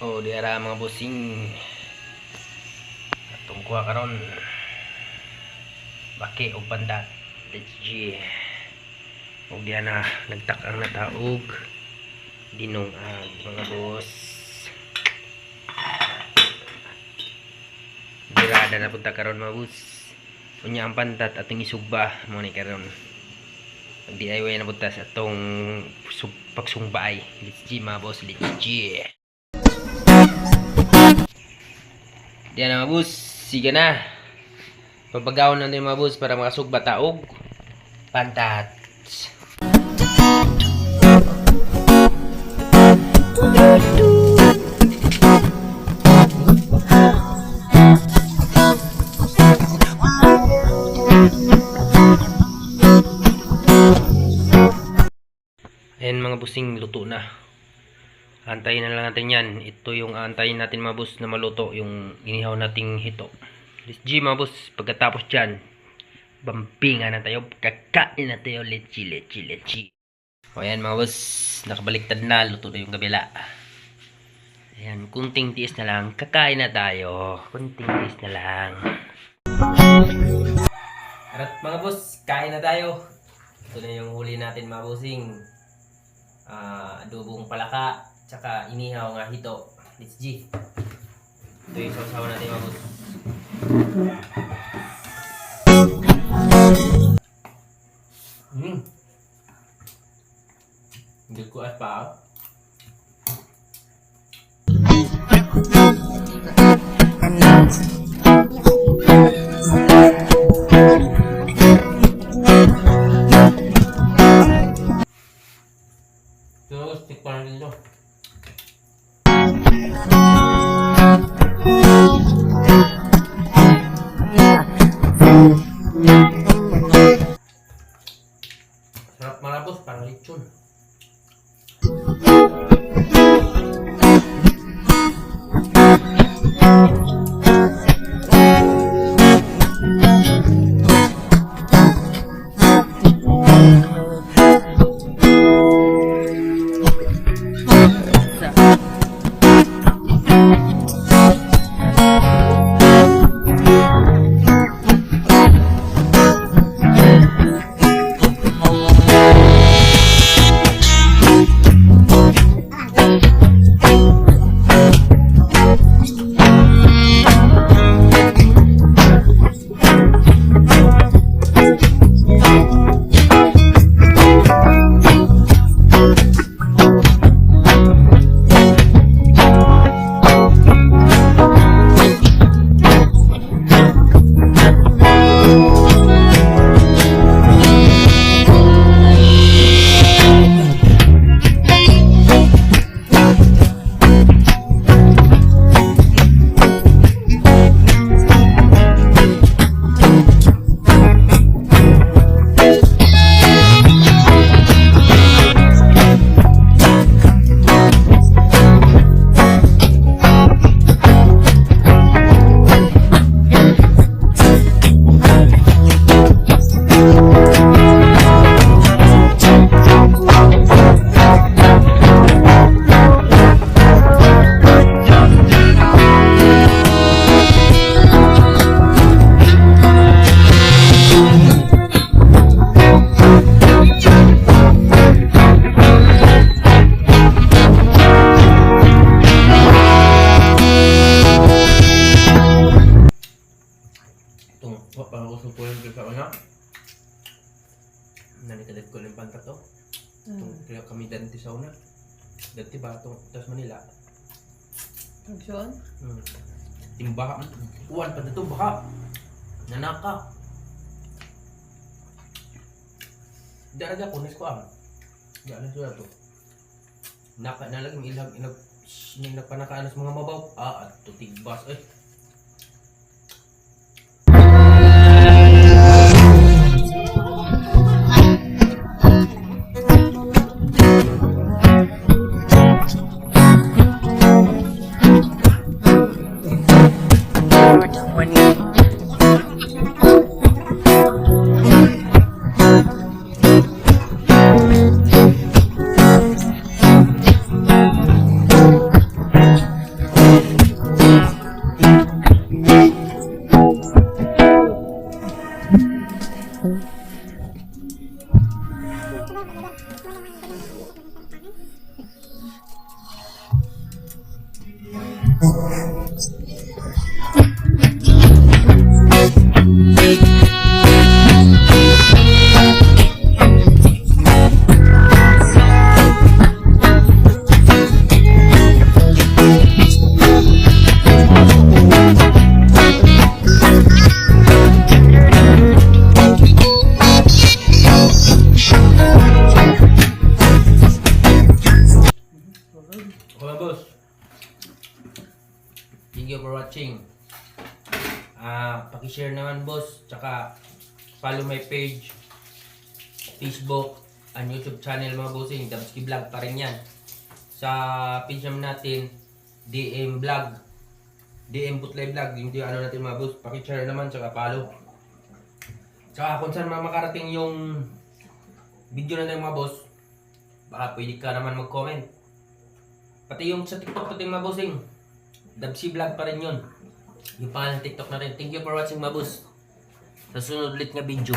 Oh, diara mga busing. Atong kuha karon. Baki og pandat. Let's G. Og diya na nagtakang na taog. Dinong mga boss. Dirada na punta karon mga boss. Unya ang pandat atong isugba mo ni karon. Ang DIY na punta sa atong pagsungbay. Let's G mga boss, let's G. Diyan na mga boss, sige na. Papagawon natin mga boss para makasugba taog pantat. Ayan mga busing, luto na. Antayin na lang natin yan. Ito yung antayin natin mga boss na maluto. Yung inihaw nating hito. Let's G mga boss. Pagkatapos dyan, bampingan na tayo. Kakain na tayo. Let's G. O ayan mga boss. Nakabaliktad na. Luto na yung kabila. Ayan. Kunting tiis na lang. Kakain na tayo. Kunting tiis na lang. Arat mga boss. Kain na tayo. Ito na yung huli natin mga bossing. Adobong palaka. Tsaka inihaw nga hito. Let's G. Ito yung sausawan natin mga boss. Hindi ko at pa. Terus tikpan dulu. Sarap malabos, parang lechon. Nanitadad ko ng pantat to. Kaya kami dati sa una. Dati ba itong tas Manila? Aksyon? Timbaha. Uwan pa dito baka. Nanaka. Daraga ko, nes ko ang. Daraga ko to. Naka na lagi, ilag, nagpanakaano sa mga mabaw. At tigbas. Okay mga boss. Thank you for watching. Paki-share naman boss, tsaka follow my page, Facebook, and YouTube channel mga bossing. Dabski Vlog pa rin yan. Sa page naman natin, DM Vlog, DM Butlay Vlog, yung ano natin mga boss. Paki-share naman, tsaka follow. Tsaka kung saan makarating yung video natin mga boss, baka pwede ka naman mag-comment. Pati yung sa TikTok natin mga bossing, Dabsi Vlog pa rin yun. Yung pangalan ng TikTok natin. Thank you for watching mga boss. Sa sunod ulit nga video.